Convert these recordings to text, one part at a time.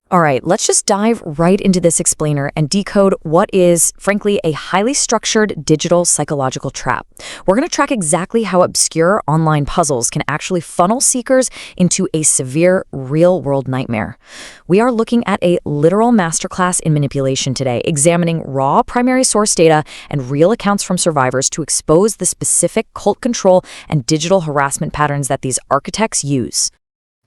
All right, let's just dive right into this explainer and decode what is, frankly, a highly structured digital psychological trap. We're going to track exactly how obscure online puzzles can actually funnel seekers into a severe real-world nightmare. We are looking at a literal masterclass in manipulation today, examining raw primary source data and real accounts from survivors to expose the specific cult control and digital harassment patterns that these architects use.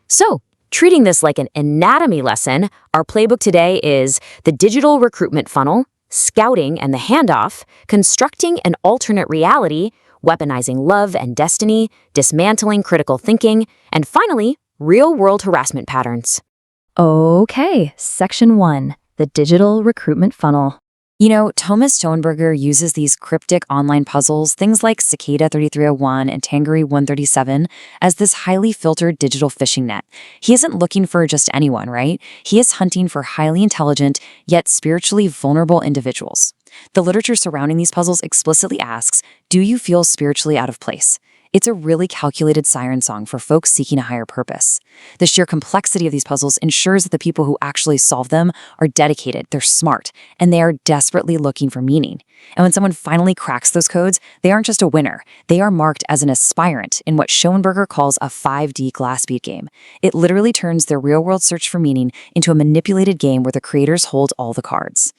So, treating this like an anatomy lesson, our playbook today is the digital recruitment funnel, scouting and the handoff, constructing an alternate reality, weaponizing love and destiny, dismantling critical thinking, and finally, real-world harassment patterns. Okay, Section 1, the digital recruitment funnel. You know, Thomas Schoenberger uses these cryptic online puzzles, things like Cicada 3301 and Tangery 137, as this highly filtered digital fishing net. He isn't looking for just anyone, right? He is hunting for highly intelligent, yet spiritually vulnerable individuals. The literature surrounding these puzzles explicitly asks, do you feel spiritually out of place? It's a really calculated siren song for folks seeking a higher purpose. The sheer complexity of these puzzles ensures that the people who actually solve them are dedicated, they're smart, and they are desperately looking for meaning. And when someone finally cracks those codes, they aren't just a winner. They are marked as an aspirant in what Schoenberger calls a 5D glass bead game. It literally turns their real-world search for meaning into a manipulated game where the creators hold all the cards.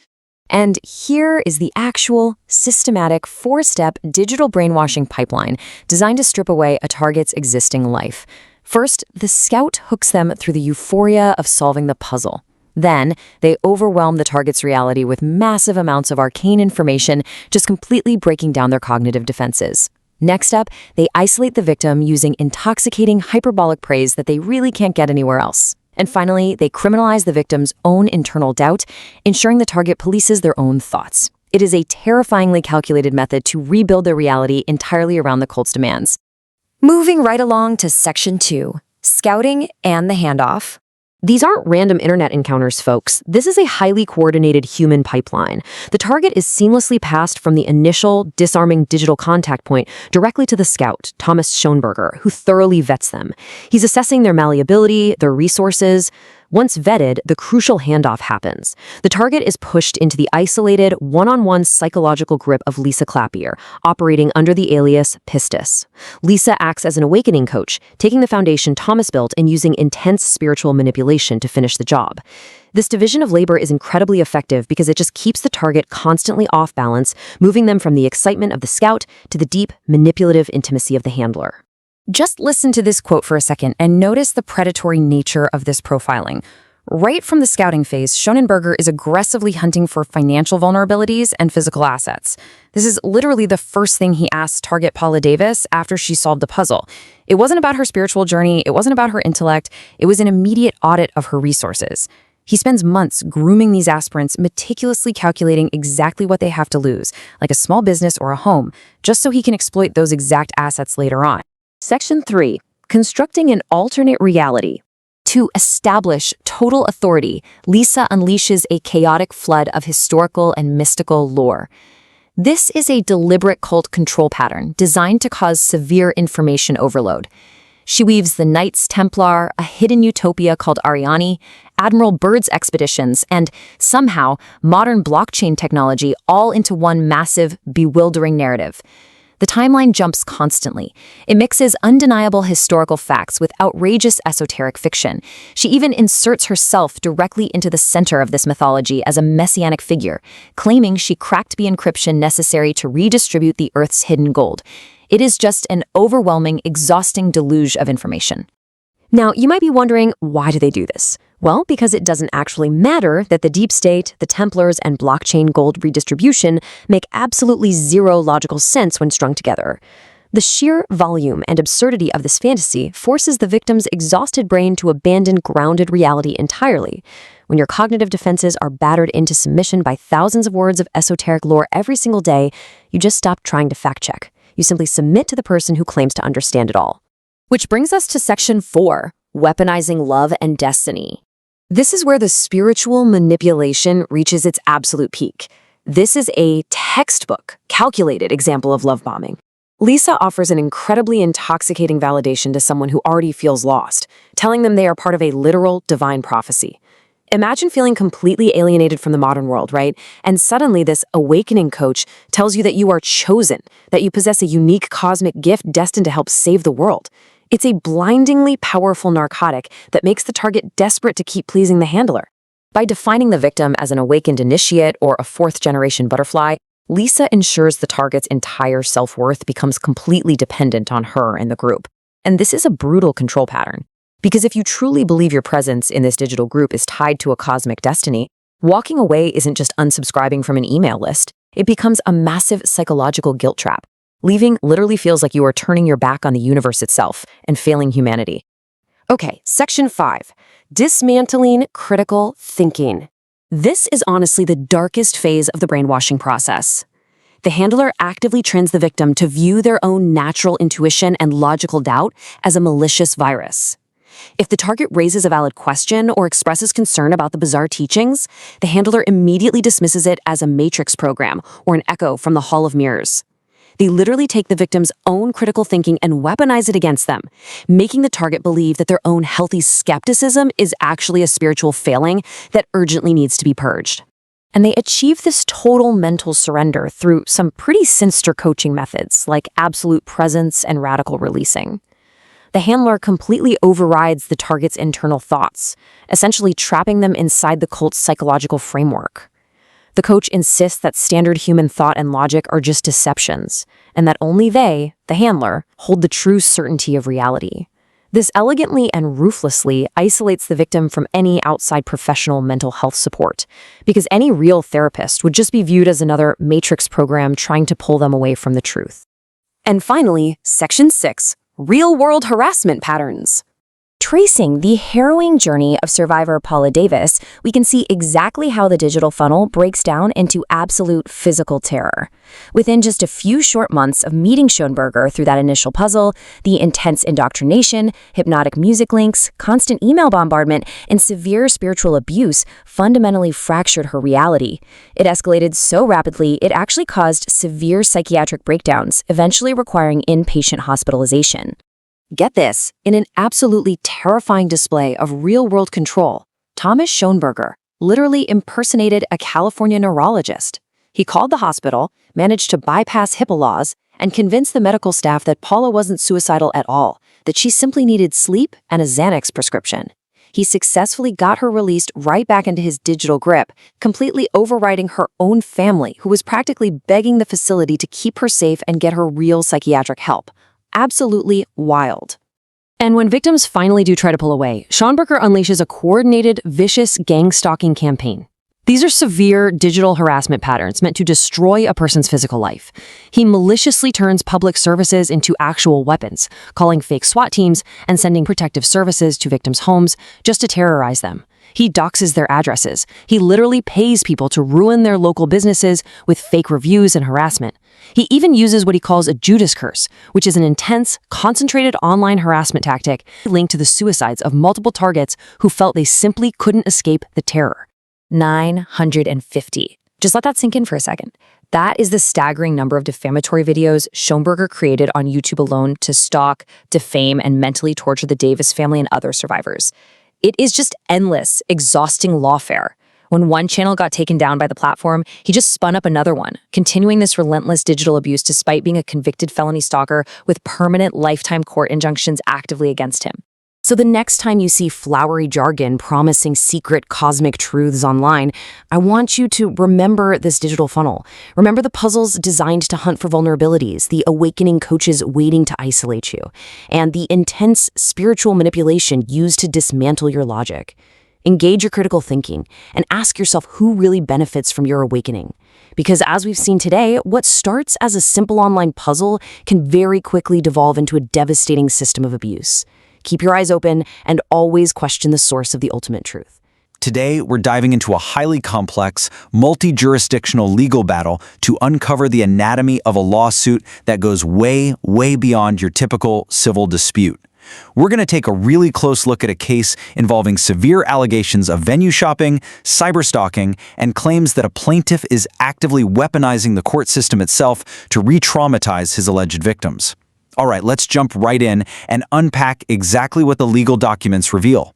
And here is the actual, systematic, four-step digital brainwashing pipeline designed to strip away a target's existing life. First, the scout hooks them through the euphoria of solving the puzzle. Then, they overwhelm the target's reality with massive amounts of arcane information, just completely breaking down their cognitive defenses. Next up, they isolate the victim using intoxicating, hyperbolic praise that they really can't get anywhere else. And finally, they criminalize the victim's own internal doubt, ensuring the target polices their own thoughts. It is a terrifyingly calculated method to rebuild their reality entirely around the cult's demands. Moving right along to Section 2, scouting and the handoff. These aren't random internet encounters, folks. This is a highly coordinated human pipeline. The target is seamlessly passed from the initial, disarming digital contact point directly to the scout, Thomas Schoenberger, who thoroughly vets them. He's assessing their malleability, their resources. Once vetted, the crucial handoff happens. The target is pushed into the isolated, one-on-one psychological grip of Lisa Clapier, operating under the alias Pistis. Lisa acts as an awakening coach, taking the foundation Thomas built and using intense spiritual manipulation to finish the job. This division of labor is incredibly effective because it just keeps the target constantly off balance, moving them from the excitement of the scout to the deep, manipulative intimacy of the handler. Just listen to this quote for a second and notice the predatory nature of this profiling. Right from the scouting phase, Schoenberger is aggressively hunting for financial vulnerabilities and physical assets. This is literally the first thing he asked target Paula Davis after she solved the puzzle. It wasn't about her spiritual journey, it wasn't about her intellect, it was an immediate audit of her resources. He spends months grooming these aspirants, meticulously calculating exactly what they have to lose, like a small business or a home, just so he can exploit those exact assets later on. Section 3, constructing an alternate reality. To establish total authority, Lisa unleashes a chaotic flood of historical and mystical lore. This is a deliberate cult control pattern designed to cause severe information overload. She weaves the Knights Templar, a hidden utopia called Ariani, Admiral Byrd's expeditions, and, somehow, modern blockchain technology all into one massive, bewildering narrative. The timeline jumps constantly. It mixes undeniable historical facts with outrageous esoteric fiction. She even inserts herself directly into the center of this mythology as a messianic figure, claiming she cracked the encryption necessary to redistribute the Earth's hidden gold. It is just an overwhelming, exhausting deluge of information. Now, you might be wondering, why do they do this? Well, because it doesn't actually matter that the deep state, the Templars, and blockchain gold redistribution make absolutely zero logical sense when strung together. The sheer volume and absurdity of this fantasy forces the victim's exhausted brain to abandon grounded reality entirely. When your cognitive defenses are battered into submission by thousands of words of esoteric lore every single day, you just stop trying to fact-check. You simply submit to the person who claims to understand it all. Which brings us to Section 4, weaponizing love and destiny. This is where the spiritual manipulation reaches its absolute peak. This is a textbook, calculated example of love bombing. Lisa offers an incredibly intoxicating validation to someone who already feels lost, telling them they are part of a literal divine prophecy. Imagine feeling completely alienated from the modern world, right? And suddenly this awakening coach tells you that you are chosen, that you possess a unique cosmic gift destined to help save the world. It's a blindingly powerful narcotic that makes the target desperate to keep pleasing the handler. By defining the victim as an awakened initiate or a fourth-generation butterfly, Lisa ensures the target's entire self-worth becomes completely dependent on her and the group. And this is a brutal control pattern. Because if you truly believe your presence in this digital group is tied to a cosmic destiny, walking away isn't just unsubscribing from an email list. It becomes a massive psychological guilt trap. Leaving literally feels like you are turning your back on the universe itself and failing humanity. Okay, Section 5. Dismantling critical thinking. This is honestly the darkest phase of the brainwashing process. The handler actively trains the victim to view their own natural intuition and logical doubt as a malicious virus. If the target raises a valid question or expresses concern about the bizarre teachings, the handler immediately dismisses it as a matrix program or an echo from the Hall of Mirrors. They literally take the victim's own critical thinking and weaponize it against them, making the target believe that their own healthy skepticism is actually a spiritual failing that urgently needs to be purged. And they achieve this total mental surrender through some pretty sinister coaching methods like absolute presence and radical releasing. The handler completely overrides the target's internal thoughts, essentially trapping them inside the cult's psychological framework. The coach insists that standard human thought and logic are just deceptions, and that only they, the handler, hold the true certainty of reality. This elegantly and ruthlessly isolates the victim from any outside professional mental health support, because any real therapist would just be viewed as another matrix program trying to pull them away from the truth. And finally, Section 6. Real-world harassment patterns. Tracing the harrowing journey of survivor Paula Davis, we can see exactly how the digital funnel breaks down into absolute physical terror. Within just a few short months of meeting Schoenberger through that initial puzzle, the intense indoctrination, hypnotic music links, constant email bombardment, and severe spiritual abuse fundamentally fractured her reality. It escalated so rapidly, it actually caused severe psychiatric breakdowns, eventually requiring inpatient hospitalization. Get this, in an absolutely terrifying display of real-world control, Thomas Schoenberger literally impersonated a California neurologist. He called the hospital, managed to bypass HIPAA laws, and convinced the medical staff that Paula wasn't suicidal at all, that she simply needed sleep and a Xanax prescription. He successfully got her released right back into his digital grip, completely overriding her own family, who was practically begging the facility to keep her safe and get her real psychiatric help. Absolutely wild. And when victims finally do try to pull away, Schoenberger unleashes a coordinated, vicious gang-stalking campaign. These are severe digital harassment patterns meant to destroy a person's physical life. He maliciously turns public services into actual weapons, calling fake SWAT teams and sending protective services to victims' homes just to terrorize them. He doxes their addresses. He literally pays people to ruin their local businesses with fake reviews and harassment. He even uses what he calls a Judas curse, which is an intense, concentrated online harassment tactic linked to the suicides of multiple targets who felt they simply couldn't escape the terror. 950. Just let that sink in for a second. That is the staggering number of defamatory videos Schoenberger created on YouTube alone to stalk, defame, and mentally torture the Davis family and other survivors. It is just endless, exhausting lawfare. When one channel got taken down by the platform, he just spun up another one, continuing this relentless digital abuse despite being a convicted felony stalker with permanent lifetime court injunctions actively against him. So the next time you see flowery jargon promising secret cosmic truths online, I want you to remember this digital funnel. Remember the puzzles designed to hunt for vulnerabilities, the awakening coaches waiting to isolate you, and the intense spiritual manipulation used to dismantle your logic. Engage your critical thinking and ask yourself who really benefits from your awakening. Because as we've seen today, what starts as a simple online puzzle can very quickly devolve into a devastating system of abuse. Keep your eyes open and always question the source of the ultimate truth. Today, we're diving into a highly complex, multi-jurisdictional legal battle to uncover the anatomy of a lawsuit that goes way, way beyond your typical civil dispute. We're going to take a really close look at a case involving severe allegations of venue shopping, cyberstalking, and claims that a plaintiff is actively weaponizing the court system itself to re-traumatize his alleged victims. All right, let's jump right in and unpack exactly what the legal documents reveal.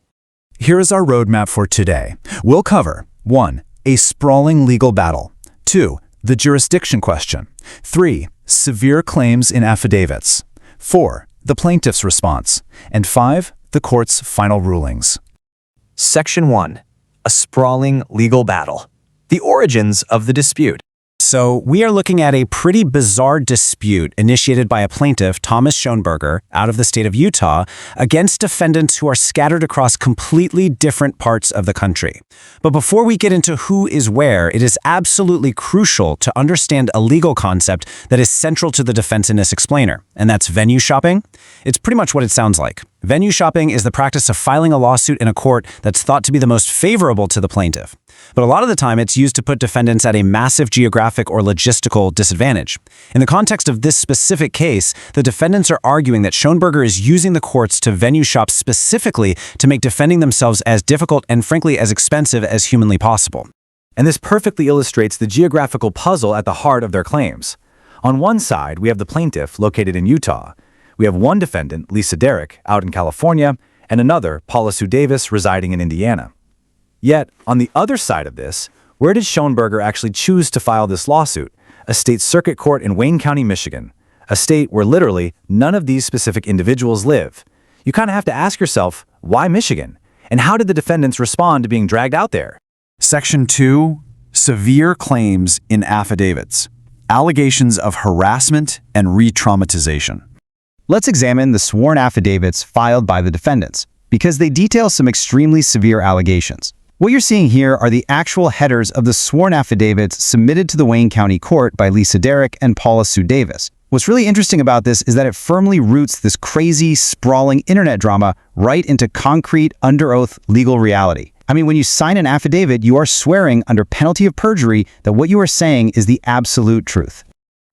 Here is our roadmap for today. We'll cover 1. A sprawling legal battle. 2. The jurisdiction question. 3. Severe claims in affidavits. 4. The plaintiff's response. And 5. The court's final rulings. Section 1. A sprawling legal battle. The origins of the dispute. So we are looking at a pretty bizarre dispute initiated by a plaintiff, Thomas Schoenberger, out of the state of Utah, against defendants who are scattered across completely different parts of the country. But before we get into who is where, it is absolutely crucial to understand a legal concept that is central to the defense in this explainer, and that's venue shopping. It's pretty much what it sounds like. Venue shopping is the practice of filing a lawsuit in a court that's thought to be the most favorable to the plaintiff. But a lot of the time, it's used to put defendants at a massive geographic or logistical disadvantage. In the context of this specific case, the defendants are arguing that Schoenberger is using the courts to venue shop specifically to make defending themselves as difficult and frankly as expensive as humanly possible. And this perfectly illustrates the geographical puzzle at the heart of their claims. On one side, we have the plaintiff located in Utah. We have one defendant, Lisa Derrick, out in California, and another, Paula Sue Davis, residing in Indiana. Yet, on the other side of this, where did Schoenberger actually choose to file this lawsuit? A state circuit court in Wayne County, Michigan, a state where literally none of these specific individuals live. You kind of have to ask yourself, why Michigan? And how did the defendants respond to being dragged out there? Section 2. Severe claims in affidavits. Allegations of harassment and re-traumatization. Let's examine the sworn affidavits filed by the defendants, because they detail some extremely severe allegations. What you're seeing here are the actual headers of the sworn affidavits submitted to the Wayne County Court by Lisa Derrick and Paula Sue Davis. What's really interesting about this is that it firmly roots this crazy, sprawling internet drama right into concrete, under oath legal reality. I mean, when you sign an affidavit, you are swearing under penalty of perjury that what you are saying is the absolute truth.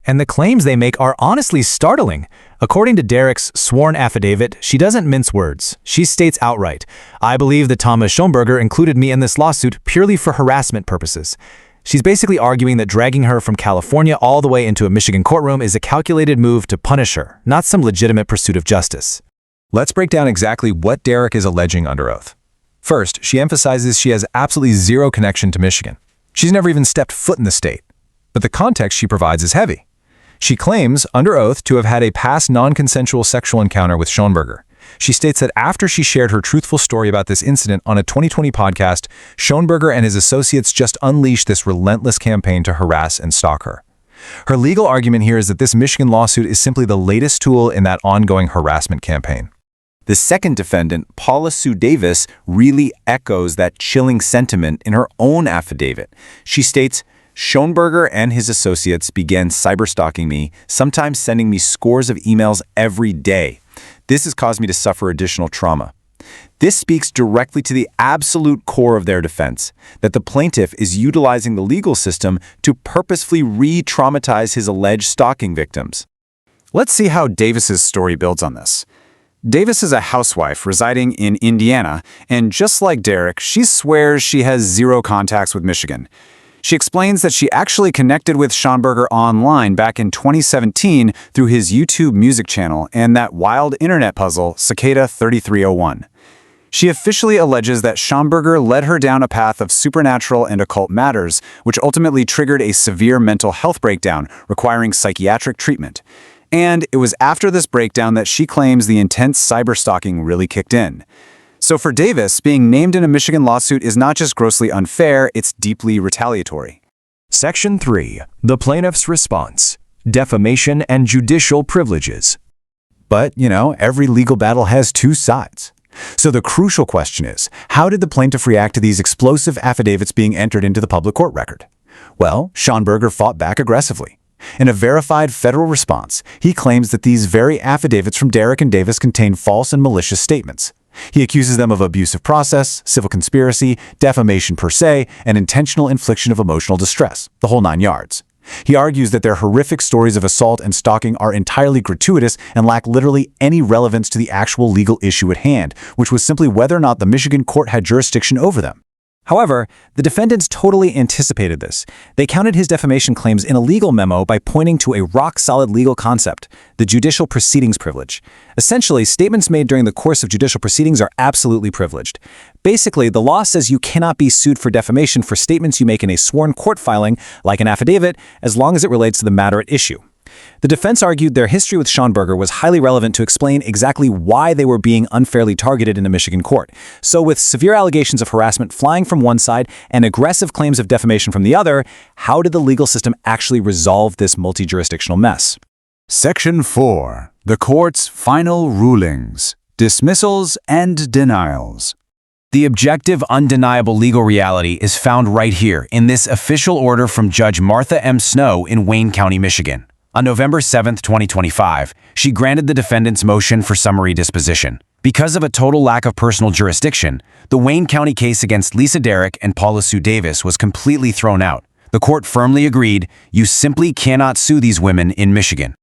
And the claims they make are honestly startling. According to Derrick's sworn affidavit, she doesn't mince words. She states outright, "I believe that Thomas Schoenberger included me in this lawsuit purely for harassment purposes." She's basically arguing that dragging her from California all the way into a Michigan courtroom is a calculated move to punish her, not some legitimate pursuit of justice. Let's break down exactly what Derrick is alleging under oath. First, she emphasizes she has absolutely zero connection to Michigan. She's never even stepped foot in the state. But the context she provides is heavy. She claims, under oath, to have had a past non-consensual sexual encounter with Schoenberger. She states that after she shared her truthful story about this incident on a 2020 podcast, Schoenberger and his associates just unleashed this relentless campaign to harass and stalk her. Her legal argument here is that this Michigan lawsuit is simply the latest tool in that ongoing harassment campaign. The second defendant, Paula Sue Davis, really echoes that chilling sentiment in her own affidavit. She states, Schoenberger and his associates began cyberstalking me, sometimes sending me scores of emails every day. This has caused me to suffer additional trauma. This speaks directly to the absolute core of their defense, that the plaintiff is utilizing the legal system to purposefully re-traumatize his alleged stalking victims. Let's see how Davis's story builds on this. Davis is a housewife residing in Indiana, and just like Derrick, she swears she has zero contacts with Michigan. She explains that she actually connected with Schoenberger online back in 2017 through his YouTube music channel and that wild internet puzzle, Cicada 3301. She officially alleges that Schoenberger led her down a path of supernatural and occult matters, which ultimately triggered a severe mental health breakdown requiring psychiatric treatment. And it was after this breakdown that she claims the intense cyberstalking really kicked in. So for Davis, being named in a Michigan lawsuit is not just grossly unfair, it's deeply retaliatory. Section 3. The plaintiff's response. Defamation and judicial privileges. But, every legal battle has two sides. So the crucial question is, how did the plaintiff react to these explosive affidavits being entered into the public court record? Well, Schoenberger fought back aggressively. In a verified federal response, he claims that these very affidavits from Derrick and Davis contain false and malicious statements. He accuses them of abusive process, civil conspiracy, defamation per se, and intentional infliction of emotional distress, the whole 9 yards. He argues that their horrific stories of assault and stalking are entirely gratuitous and lack literally any relevance to the actual legal issue at hand, which was simply whether or not the Michigan court had jurisdiction over them. However, the defendants totally anticipated this. They counted his defamation claims in a legal memo by pointing to a rock-solid legal concept, the judicial proceedings privilege. Essentially, statements made during the course of judicial proceedings are absolutely privileged. Basically, the law says you cannot be sued for defamation for statements you make in a sworn court filing, like an affidavit, as long as it relates to the matter at issue. The defense argued their history with Schoenberger was highly relevant to explain exactly why they were being unfairly targeted in a Michigan court. So with severe allegations of harassment flying from one side and aggressive claims of defamation from the other, how did the legal system actually resolve this multi-jurisdictional mess? Section 4. The court's final rulings, dismissals and denials. The objective, undeniable legal reality is found right here in this official order from Judge Martha M. Snow in Wayne County, Michigan. On November 7, 2025, she granted the defendant's motion for summary disposition. Because of a total lack of personal jurisdiction, the Wayne County case against Lisa Derrick and Paula Sue Davis was completely thrown out. The court firmly agreed, you simply cannot sue these women in Michigan.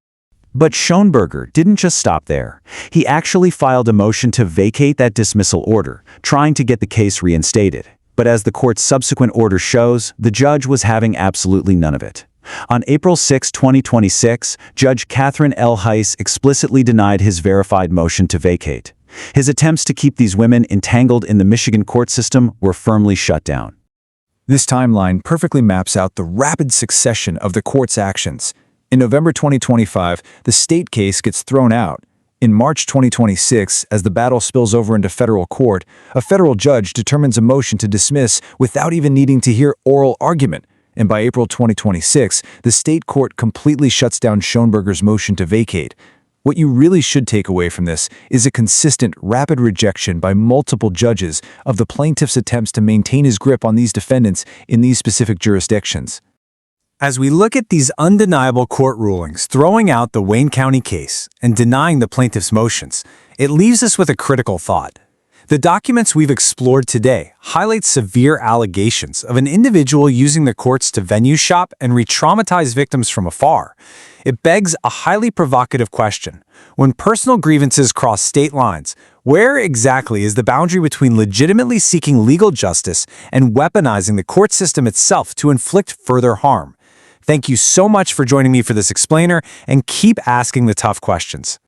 But Schoenberger didn't just stop there. He actually filed a motion to vacate that dismissal order, trying to get the case reinstated. But as the court's subsequent order shows, the judge was having absolutely none of it. On April 6, 2026, Judge Catherine L. Heiss explicitly denied his verified motion to vacate. His attempts to keep these women entangled in the Michigan court system were firmly shut down. This timeline perfectly maps out the rapid succession of the court's actions. In November 2025, the state case gets thrown out. In March 2026, as the battle spills over into federal court, a federal judge determines a motion to dismiss without even needing to hear oral argument. And by April 2026, the state court completely shuts down Schoenberger's motion to vacate. What you really should take away from this is a consistent, rapid rejection by multiple judges of the plaintiff's attempts to maintain his grip on these defendants in these specific jurisdictions. As we look at these undeniable court rulings throwing out the Wayne County case and denying the plaintiff's motions, it leaves us with a critical thought. The documents we've explored today highlight severe allegations of an individual using the courts to venue shop and re-traumatize victims from afar. It begs a highly provocative question. When personal grievances cross state lines, where exactly is the boundary between legitimately seeking legal justice and weaponizing the court system itself to inflict further harm? Thank you so much for joining me for this explainer, and keep asking the tough questions.